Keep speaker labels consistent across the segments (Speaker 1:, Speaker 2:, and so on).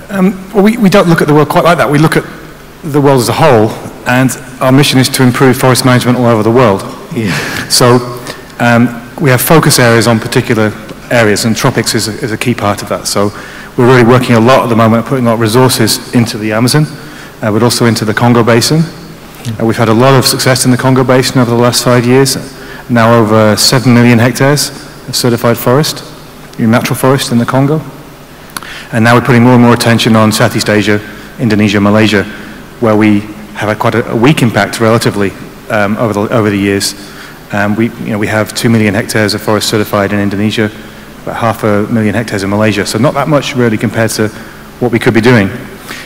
Speaker 1: Well, we don't look at the world quite like that. We look at the world as a whole, and our mission is to improve forest management all over the world.
Speaker 2: Yeah.
Speaker 1: So we have focus areas on particular areas, and tropics is a key part of that. So we're really working a lot at the moment, putting a lot of resources into the Amazon, but also into the Congo Basin. We've had a lot of success in the Congo Basin over the last 5 years. Now over 7 million hectares of certified forest, natural forest in the Congo. And now we're putting more and more attention on Southeast Asia, Indonesia, Malaysia, where we have had quite a weak impact relatively over the years. We have 2 million hectares of forest certified in Indonesia, about 500,000 hectares in Malaysia. So not that much really compared to what we could be doing.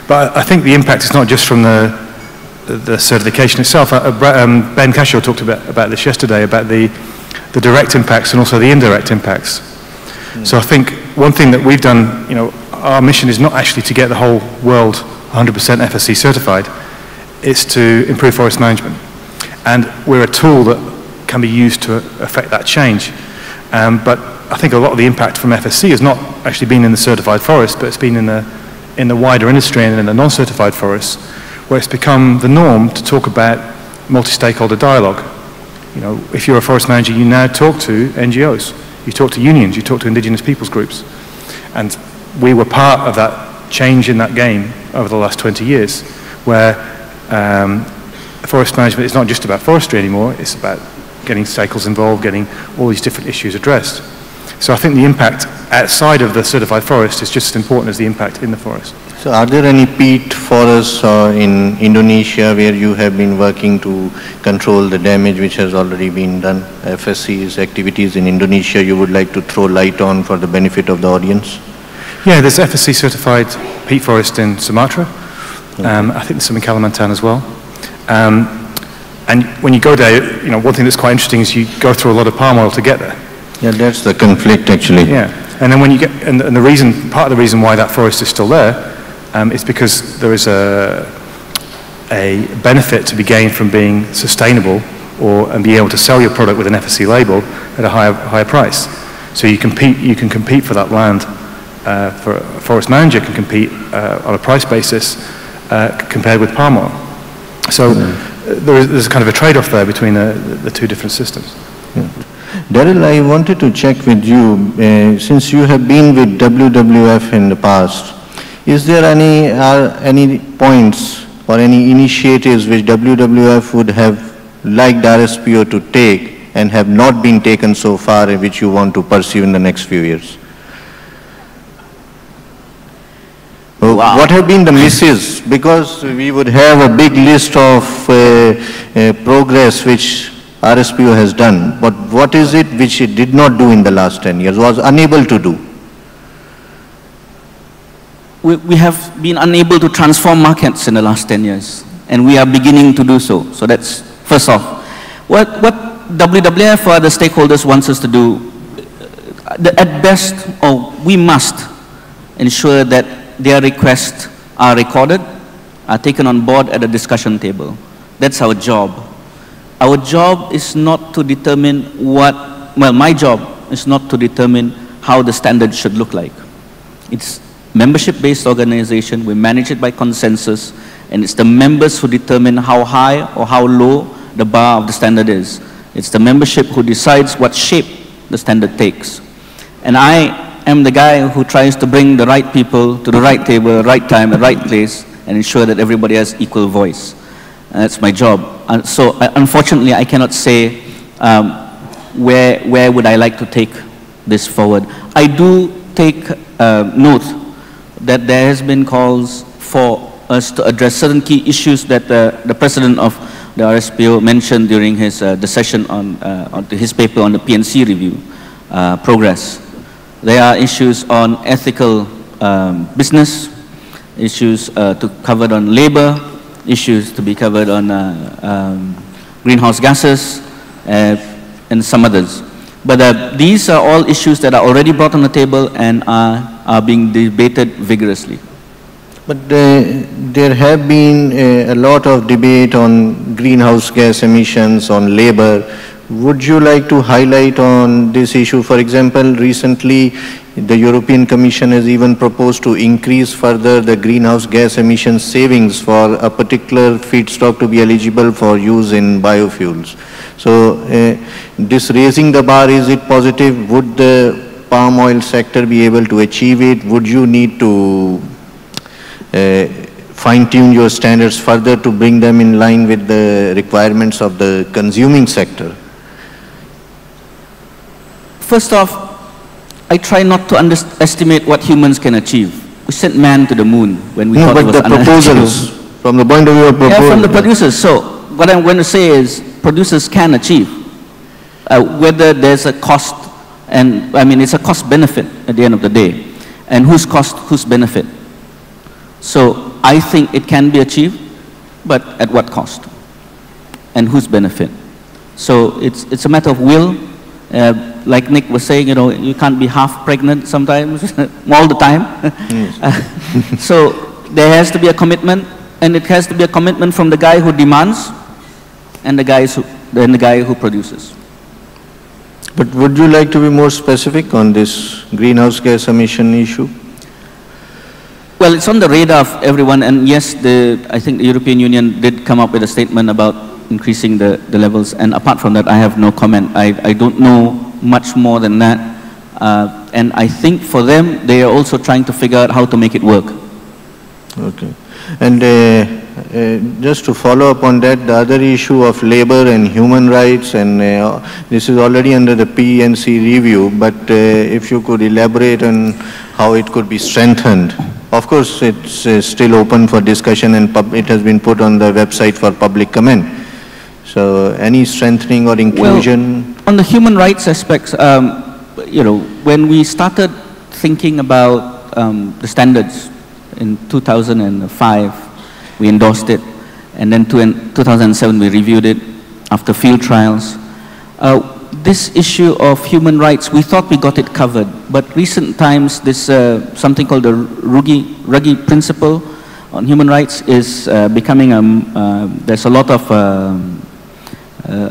Speaker 1: But I think the impact is not just from the certification itself. Ben Cascio talked about this yesterday, about the direct impacts and also the indirect impacts. So I think one thing that we've done, our mission is not actually to get the whole world 100% FSC certified. It's to improve forest management. And we're a tool that can be used to affect that change. But I think a lot of the impact from FSC has not actually been in the certified forest, but it's been in the wider industry and in the non-certified forests, where it's become the norm to talk about multi-stakeholder dialogue. If you're a forest manager, you now talk to NGOs, you talk to unions, you talk to indigenous peoples groups. And we were part of that change in that game over the last 20 years, where forest management is not just about forestry anymore, it's about getting stakeholders involved, getting all these different issues addressed. So I think the impact outside of the certified forest is just as important as the impact in the forest.
Speaker 2: So are there any peat forests in Indonesia where you have been working to control the damage which has already been done? FSC's activities in Indonesia you would like to throw light on for the benefit of the audience?
Speaker 1: Yeah, there's FSC certified peat forest in Sumatra. I think there's some in Kalimantan as well. And when you go there, one thing that's quite interesting is you go through a lot of palm oil to get there.
Speaker 2: Yeah, that's the conflict actually.
Speaker 1: Yeah, and then when you get, and the reason, part of the reason why that forest is still there is because there is a benefit to be gained from being sustainable and be able to sell your product with an FSC label at a higher price. So you can compete for that land. For a forest manager can compete on a price basis compared with palm oil. So there's kind of a trade-off there between the two different systems.
Speaker 2: Yeah. Daryl, I wanted to check with you, since you have been with WWF in the past, is there any points or any initiatives which WWF would have liked RSPO to take and have not been taken so far, which you want to pursue in the next few years? Wow. What have been the misses? Because we would have a big list of progress which RSPO has done, but what is it which it did not do in the last 10 years, was unable to do?
Speaker 3: We have been unable to transform markets in the last 10 years, and we are beginning to do so. So that's first off. What WWF or the stakeholders wants us to do, at best, we must ensure that their requests are recorded, are taken on board at a discussion table. That's our job. Our job is not to determine my job is not to determine how the standard should look like. It's membership-based organization, we manage it by consensus, and it's the members who determine how high or how low the bar of the standard is. It's the membership who decides what shape the standard takes. And I am the guy who tries to bring the right people to the right table, right time, the right place, and ensure that everybody has equal voice. And that's my job. So unfortunately, I cannot say where would I like to take this forward. I do take note that there has been calls for us to address certain key issues that the president of the RSPO mentioned during his the session on his paper on the PNC review progress. There are issues on ethical business, issues to covered on labor, issues to be covered on greenhouse gases, and some others. But these are all issues that are already brought on the table and are being debated vigorously.
Speaker 2: But there have been a lot of debate on greenhouse gas emissions, on labor. would you like to highlight on this issue? For example, recently the European Commission has even proposed to increase further the greenhouse gas emission savings for a particular feedstock to be eligible for use in biofuels. So this raising the bar, is it positive? Would the palm oil sector be able to achieve it? Would you need to fine-tune your standards further to bring them in line with the requirements of the consuming sector?
Speaker 3: First off, I try not to underestimate what humans can achieve. We sent man to the moon when we thought it was unachievable.
Speaker 2: No, but the proposals, from the point of view of proposals.
Speaker 3: Yeah, from the producers. So what I'm going to say is producers can achieve. Whether there's a cost, and I mean it's a cost benefit at the end of the day. And whose cost, whose benefit? So I think it can be achieved, but at what cost? And whose benefit? So it's a matter of will. Like Nick was saying, you know, you can't be half pregnant sometimes, all the time. So there has to be a commitment, and it has to be a commitment from the guy who demands and the guy who produces.
Speaker 2: But would you like to be more specific on this greenhouse gas emission issue?
Speaker 3: Well, it's on the radar of everyone, and yes, I think the European Union did come up with a statement about increasing the levels, and apart from that, I have no comment. I don't know much more than that, and I think for them, they are also trying to figure out how to make it work. Okay.
Speaker 2: And just to follow up on that, the other issue of labor and human rights, and this is already under the PNC review, but if you could elaborate on how it could be strengthened. Of course, it's still open for discussion, and it has been put on the website for public comment. So any strengthening or inclusion?
Speaker 3: Well, on the human rights aspects, you know, when we started thinking about the standards in 2005, we endorsed it, and then in 2007 we reviewed it after field trials. This issue of human rights, we thought we got it covered, but recent times this something called the Ruggie principle on human rights is becoming, there's a lot of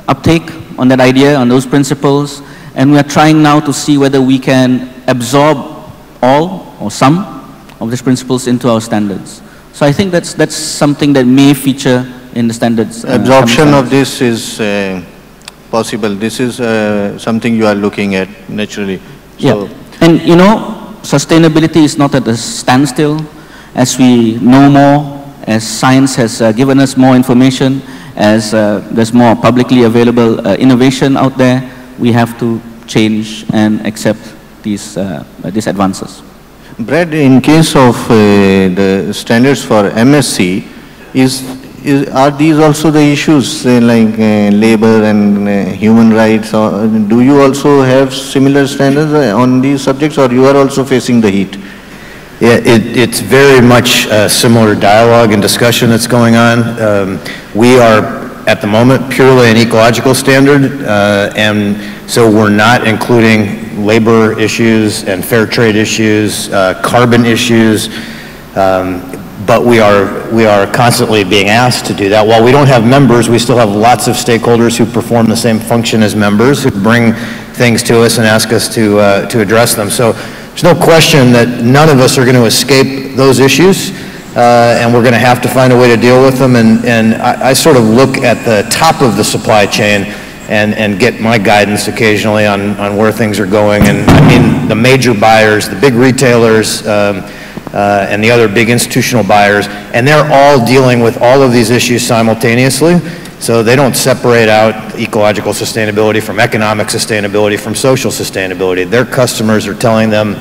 Speaker 3: uptake on that idea, on those principles, and we are trying now to see whether we can absorb all or some of these principles into our standards. So I think that's something that may feature in the standards.
Speaker 2: Absorption of this is possible. This is something you are looking at naturally. So
Speaker 3: yeah, and you know, sustainability is not at a standstill. As we know more, as science has given us more information, as there's more publicly available innovation out there, we have to change and accept these advances.
Speaker 2: Brad, in case of the standards for MSc, are these also the issues like labor and human rights, or do you also have similar standards on these subjects, or you are also facing the heat?
Speaker 4: Yeah, it's very much a similar dialogue and discussion that's going on. We are, at the moment, purely an ecological standard, and so we're not including labor issues and fair trade issues, carbon issues, but we are constantly being asked to do that. While we don't have members, we still have lots of stakeholders who perform the same function as members, who bring things to us and ask us to address them. So there's no question that none of us are going to escape those issues, and we're going to have to find a way to deal with them. And I sort of look at the top of the supply chain and get my guidance occasionally on where things are going. And I mean the major buyers, the big retailers, and the other big institutional buyers, and they're all dealing with all of these issues simultaneously. So they don't separate out ecological sustainability from economic sustainability from social sustainability. Their customers are telling them,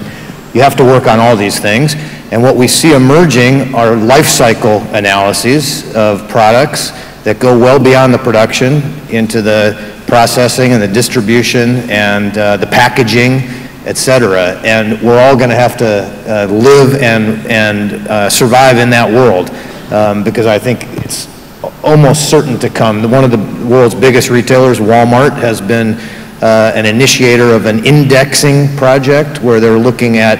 Speaker 4: you have to work on all these things. And what we see emerging are life cycle analyses of products that go well beyond the production into the processing and the distribution and the packaging, et cetera. And we're all going to have to live and survive in that world because I think it's almost certain to come. One of the world's biggest retailers, Walmart, has been an initiator of an indexing project where they're looking at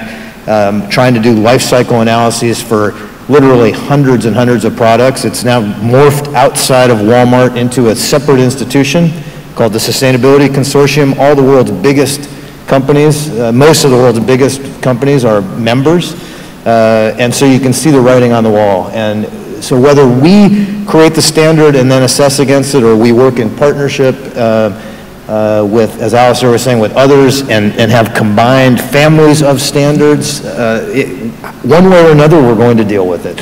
Speaker 4: trying to do life cycle analyses for literally hundreds and hundreds of products. It's now morphed outside of Walmart into a separate institution called the Sustainability Consortium. All the world's biggest companies, most of the world's biggest companies are members, and so you can see the writing on the wall. And so whether we create the standard and then assess against it, or we work in partnership with, as Alistair was saying, with others, and have combined families of standards, one way or another we're going to deal with it.